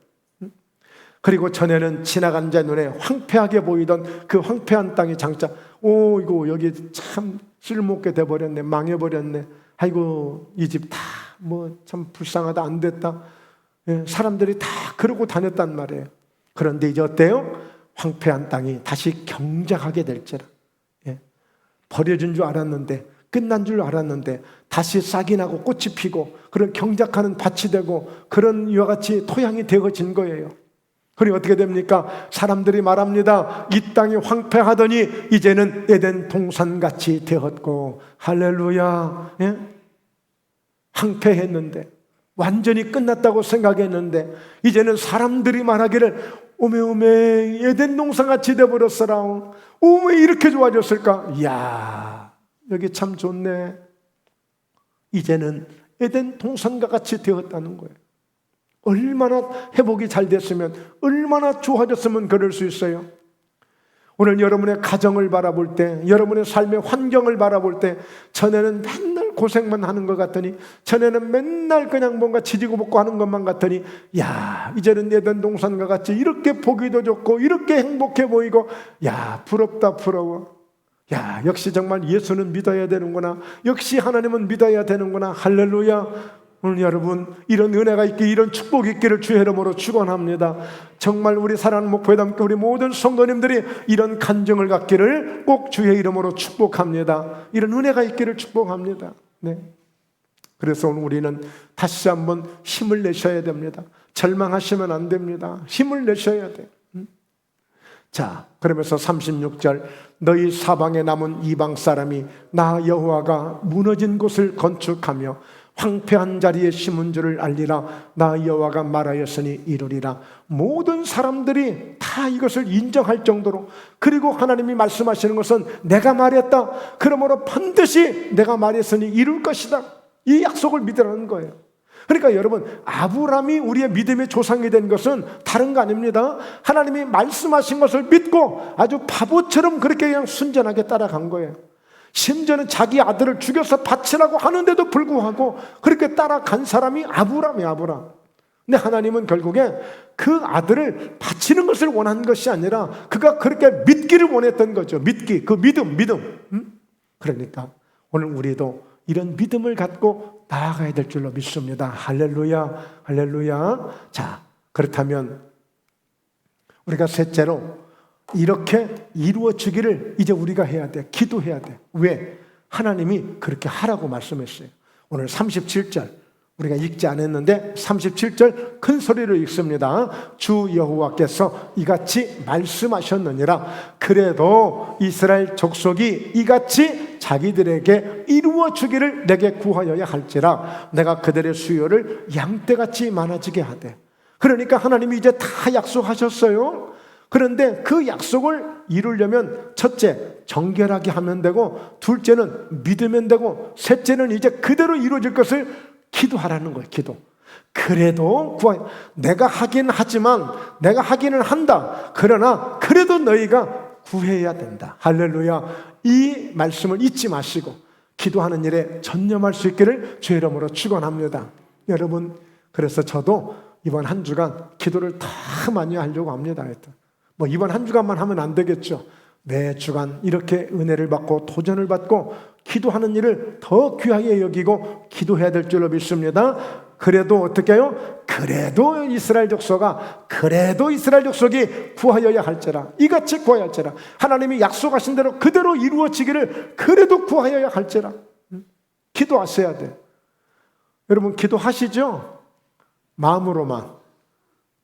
그리고 전에는 지나간 자 눈에 황폐하게 보이던 그 황폐한 땅이 장차 이거 여기 참 쓸모없게 돼버렸네, 망해버렸네, 아이고 이 집 다 뭐 참 불쌍하다, 안 됐다, 사람들이 다 그러고 다녔단 말이에요. 그런데 이제 어때요? 황폐한 땅이 다시 경작하게 될지라. 버려진 줄 알았는데, 끝난 줄 알았는데 다시 싹이 나고 꽃이 피고 그런 경작하는 밭이 되고 그런 이와 같이 토양이 되어진 거예요. 그리고 어떻게 됩니까? 사람들이 말합니다. 이 땅이 황폐하더니 이제는 에덴 동산같이 되었고. 할렐루야. 황폐했는데 완전히 끝났다고 생각했는데 이제는 사람들이 말하기를 오메오메 에덴 동산같이 돼버렸어라. 오메 이렇게 좋아졌을까? 이야, 여기 참 좋네. 이제는 에덴 동산과 같이 되었다는 거예요. 얼마나 회복이 잘 됐으면, 얼마나 좋아졌으면 그럴 수 있어요. 오늘 여러분의 가정을 바라볼 때, 여러분의 삶의 환경을 바라볼 때, 전에는 맨날 고생만 하는 것 같더니, 전에는 맨날 그냥 뭔가 지지고 볶고 하는 것만 같더니, 야, 이제는 에덴 동산과 같이 이렇게 보기도 좋고 이렇게 행복해 보이고, 야, 부럽다 부러워. 야, 역시 정말 예수는 믿어야 되는구나. 역시 하나님은 믿어야 되는구나. 할렐루야. 오늘 여러분, 이런 은혜가 있기, 이런 축복이 있기를 주의 이름으로 축원합니다. 정말 우리 사랑하는 목포에 담겨 우리 모든 성도님들이 이런 간증을 갖기를 꼭 주의 이름으로 축복합니다. 이런 은혜가 있기를 축복합니다. 네. 그래서 오늘 우리는 다시 한번 힘을 내셔야 됩니다. 절망하시면 안 됩니다. 힘을 내셔야 돼요. 자, 그러면서 36절, 너희 사방에 남은 이방 사람이 나 여호와가 무너진 곳을 건축하며 황폐한 자리에 심은 줄을 알리라. 나 여호와가 말하였으니 이루리라. 모든 사람들이 다 이것을 인정할 정도로, 그리고 하나님이 말씀하시는 것은 내가 말했다, 그러므로 반드시 내가 말했으니 이룰 것이다, 이 약속을 믿으라는 거예요. 그러니까 여러분, 아브라함이 우리의 믿음의 조상이 된 것은 다른 거 아닙니다. 하나님이 말씀하신 것을 믿고 아주 바보처럼 그렇게 그냥 순전하게 따라간 거예요. 심지어는 자기 아들을 죽여서 바치라고 하는데도 불구하고 그렇게 따라간 사람이 아브라함이에요, 아브라함. 근데 하나님은 결국에 그 아들을 바치는 것을 원한 것이 아니라 그가 그렇게 믿기를 원했던 거죠. 믿기, 그 믿음. 그러니까 오늘 우리도 이런 믿음을 갖고 나아가야 될 줄로 믿습니다. 할렐루야, 할렐루야. 자, 그렇다면 우리가 셋째로 이렇게 이루어지기를 이제 우리가 해야 돼. 기도해야 돼. 왜? 하나님이 그렇게 하라고 말씀했어요. 오늘 37절 우리가 읽지 않았는데 37절 큰 소리로 읽습니다. 주 여호와께서 이같이 말씀하셨느니라. 그래도 이스라엘 족속이 이같이 자기들에게 이루어지기를 내게 구하여야 할지라. 내가 그들의 수요를 양떼같이 많아지게 하되. 그러니까 하나님이 이제 다 약속하셨어요. 그런데 그 약속을 이루려면 첫째, 정결하게 하면 되고, 둘째는 믿으면 되고, 셋째는 이제 그대로 이루어질 것을 기도하라는 거예요. 기도. 그래도 내가 하긴 하지만, 내가 하기는 한다. 그러나 그래도 너희가 구해야 된다. 할렐루야. 이 말씀을 잊지 마시고 기도하는 일에 전념할 수 있기를 주의 이름으로 축원합니다. 여러분, 그래서 저도 이번 한 주간 기도를 더 많이 하려고 합니다. 뭐 이번 한 주간만 하면 안 되겠죠. 매 주간 이렇게 은혜를 받고 도전을 받고 기도하는 일을 더 귀하게 여기고 기도해야 될 줄로 믿습니다. 그래도 어떻게 해요? 그래도 이스라엘 족속이 구하여야 할지라. 이같이 구하여야 할지라. 하나님이 약속하신 대로 그대로 이루어지기를 그래도 구하여야 할지라. 기도하셔야 돼. 여러분, 기도하시죠? 마음으로만.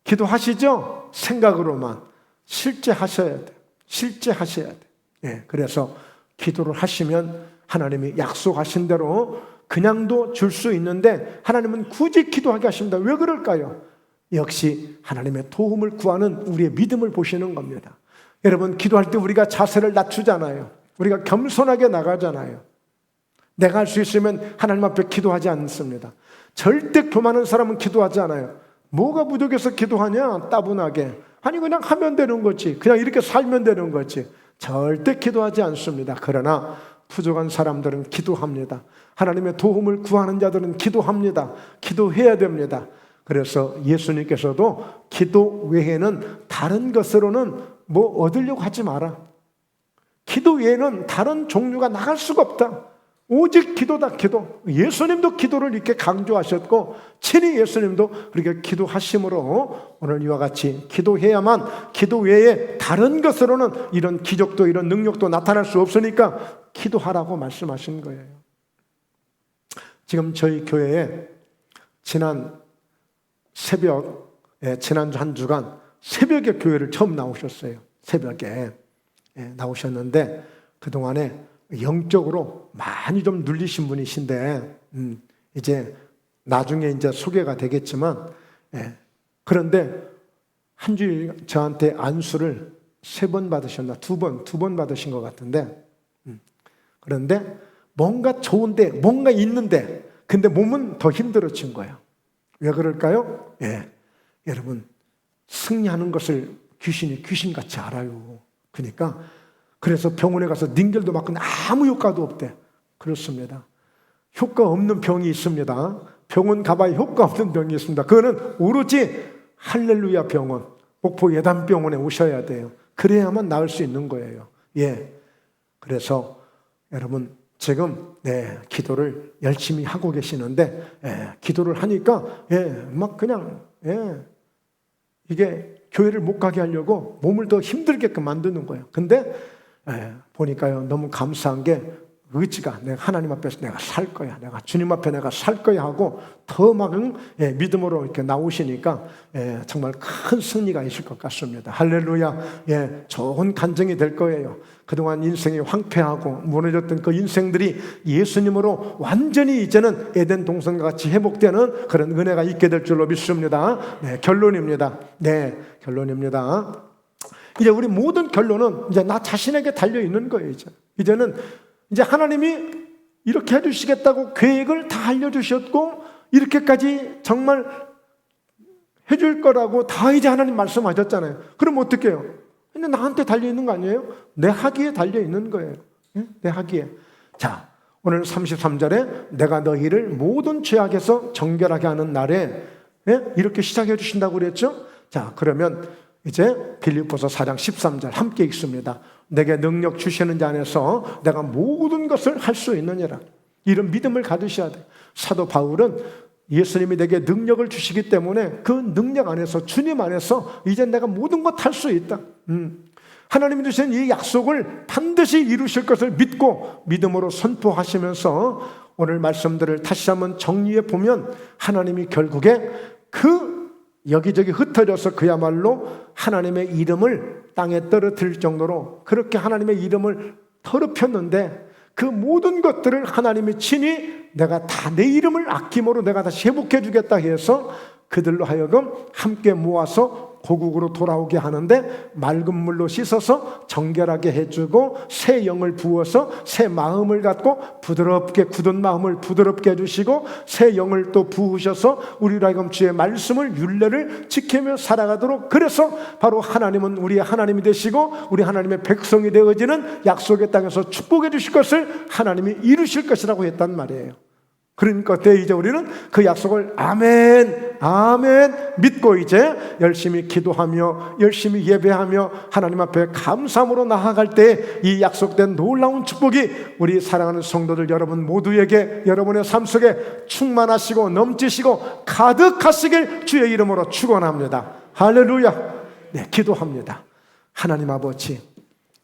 기도하시죠? 생각으로만. 실제 하셔야 돼. 실제 하셔야 돼. 예, 그래서 기도를 하시면 하나님이 약속하신 대로 그냥도 줄 수 있는데 하나님은 굳이 기도하게 하십니다. 왜 그럴까요? 역시 하나님의 도움을 구하는 우리의 믿음을 보시는 겁니다. 여러분, 기도할 때 우리가 자세를 낮추잖아요. 우리가 겸손하게 나가잖아요. 내가 할 수 있으면 하나님 앞에 기도하지 않습니다. 절대 교만한 사람은 기도하지 않아요. 뭐가 부족해서 기도하냐? 따분하게. 아니, 그냥 하면 되는 거지. 그냥 이렇게 살면 되는 거지. 절대 기도하지 않습니다. 그러나 부족한 사람들은 기도합니다. 하나님의 도움을 구하는 자들은 기도합니다. 기도해야 됩니다. 그래서 예수님께서도 기도 외에는 다른 것으로는 뭐 얻으려고 하지 마라. 기도 외에는 다른 종류가 나갈 수가 없다. 오직 기도다, 기도. 예수님도 기도를 이렇게 강조하셨고 친히 예수님도 그렇게 기도하심으로 오늘 이와 같이 기도해야만, 기도 외에 다른 것으로는 이런 기적도 이런 능력도 나타날 수 없으니까 기도하라고 말씀하신 거예요. 지금 저희 교회에 지난 새벽에, 지난주 한 주간 새벽에 교회를 처음 나오셨어요. 새벽에 나오셨는데 그동안에 영적으로 많이 좀 눌리신 분이신데 이제 나중에 이제 소개가 되겠지만, 그런데 한 주일 저한테 안수를 3번 받으셨나? 2번 받으신 것 같은데, 그런데 뭔가 좋은데, 뭔가 있는데, 근데 몸은 더 힘들어진 거예요. 왜 그럴까요? 여러분, 승리하는 것을 귀신이 귀신같이 알아요. 그러니까, 그래서 병원에 가서 링겔도 맞고 아무 효과도 없대. 그렇습니다. 효과 없는 병이 있습니다. 병원 가봐야 효과 없는 병이 있습니다. 그거는 오로지 할렐루야 병원, 목포 예단병원에 오셔야 돼요. 그래야만 나을 수 있는 거예요. 그래서 여러분 지금 기도를 열심히 하고 계시는데, 기도를 하니까 막 그냥 이게 교회를 못 가게 하려고 몸을 더 힘들게끔 만드는 거예요. 근데 보니까요, 너무 감사한 게 의지가, 내가 하나님 앞에서 내가 살 거야, 내가 주님 앞에 내가 살 거야 하고 더 막 믿음으로 이렇게 나오시니까 정말 큰 승리가 있을 것 같습니다. 할렐루야. 좋은 간증이 될 거예요. 그동안 인생이 황폐하고 무너졌던 그 인생들이 예수님으로 완전히 이제는 에덴 동산과 같이 회복되는 그런 은혜가 있게 될 줄로 믿습니다. 결론입니다. 결론입니다. 이제 우리 모든 결론은 이제 나 자신에게 달려 있는 거예요. 이제는 이제 하나님이 이렇게 해주시겠다고 계획을 다 알려주셨고, 이렇게까지 정말 해줄 거라고 다 이제 하나님 말씀하셨잖아요. 그럼 어떻게 해요? 근데 나한테 달려있는 거 아니에요? 내 하기에 달려있는 거예요. 내 하기에. 자, 오늘 33절에 내가 너희를 모든 죄악에서 정결하게 하는 날에 이렇게 시작해 주신다고 그랬죠? 자, 그러면 이제 빌립보서 4장 13절 함께 읽습니다. 내게 능력 주시는 자 안에서 내가 모든 것을 할 수 있느니라. 이런 믿음을 가지셔야 돼요. 사도 바울은 예수님이 내게 능력을 주시기 때문에 그 능력 안에서, 주님 안에서 이제 내가 모든 것 할 수 있다. 하나님이 주신 이 약속을 반드시 이루실 것을 믿고 믿음으로 선포하시면서 오늘 말씀들을 다시 한번 정리해 보면, 하나님이 결국에 그 여기저기 흩어져서 그야말로 하나님의 이름을 땅에 떨어뜨릴 정도로 그렇게 하나님의 이름을 더럽혔는데, 그 모든 것들을 하나님이 친히 내가 다 내 이름을 아낌으로 내가 다시 회복해 주겠다 해서 그들로 하여금 함께 모아서 고국으로 돌아오게 하는데, 맑은 물로 씻어서 정결하게 해주고 새 영을 부어서 새 마음을 갖고 부드럽게 굳은 마음을 부드럽게 해주시고 새 영을 또 부으셔서 우리로 하여금 주의 말씀을 율례를 지키며 살아가도록, 그래서 바로 하나님은 우리의 하나님이 되시고 우리 하나님의 백성이 되어지는 약속의 땅에서 축복해 주실 것을 하나님이 이루실 것이라고 했단 말이에요. 그러니까 이제 우리는 그 약속을 아멘, 아멘 믿고 이제 열심히 기도하며 열심히 예배하며 하나님 앞에 감사함으로 나아갈 때 이 약속된 놀라운 축복이 우리 사랑하는 성도들 여러분 모두에게 여러분의 삶 속에 충만하시고 넘치시고 가득하시길 주의 이름으로 축원합니다. 할렐루야. 기도합니다. 하나님 아버지,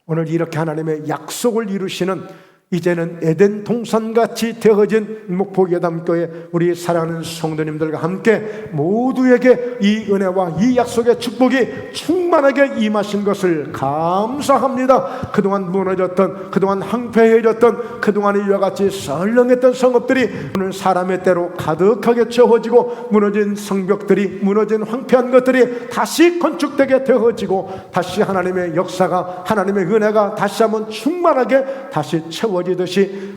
오늘 이렇게 하나님의 약속을 이루시는 이제는 에덴 동산같이 되어진 목포 예담교회 우리 사랑하는 성도님들과 함께 모두에게 이 은혜와 이 약속의 축복이 충만하게 임하신 것을 감사합니다. 그동안 무너졌던, 그동안 황폐해졌던, 그동안 이와 같이 썰렁했던 성읍들이 오늘 사람의 때로 가득하게 채워지고 무너진 성벽들이, 무너진 황폐한 것들이 다시 건축되게 되어지고 다시 하나님의 역사가, 하나님의 은혜가 다시 한번 충만하게 다시 채워지듯이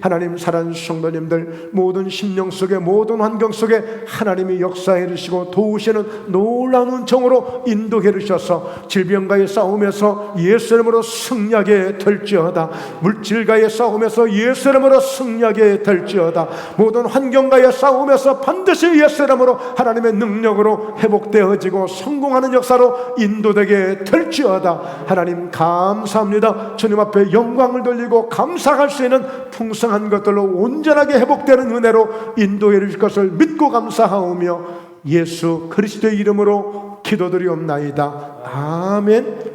하나님 사랑하는 성도님들 모든 심령 속에, 모든 환경 속에 하나님이 역사해 주시고 도우시는 놀라운 은총으로 인도해 주셔서 질병과의 싸움에서 예수 이름으로 승리하게 될지어다. 물질과의 싸움에서 예수 이름으로 승리하게 될지어다. 모든 환경과의 싸움에서 반드시 예수 이름으로 하나님의 능력으로 회복되어지고 성공하는 역사로 인도되게 될지어다. 하나님 감사합니다. 주님 앞에 영광을 돌리고 감사할 수 있는 풍성한 것들로 온전하게 회복되는 은혜로 인도해 주실 것을 믿고 감사하오며 예수 그리스도의 이름으로 기도드리옵나이다. 아멘.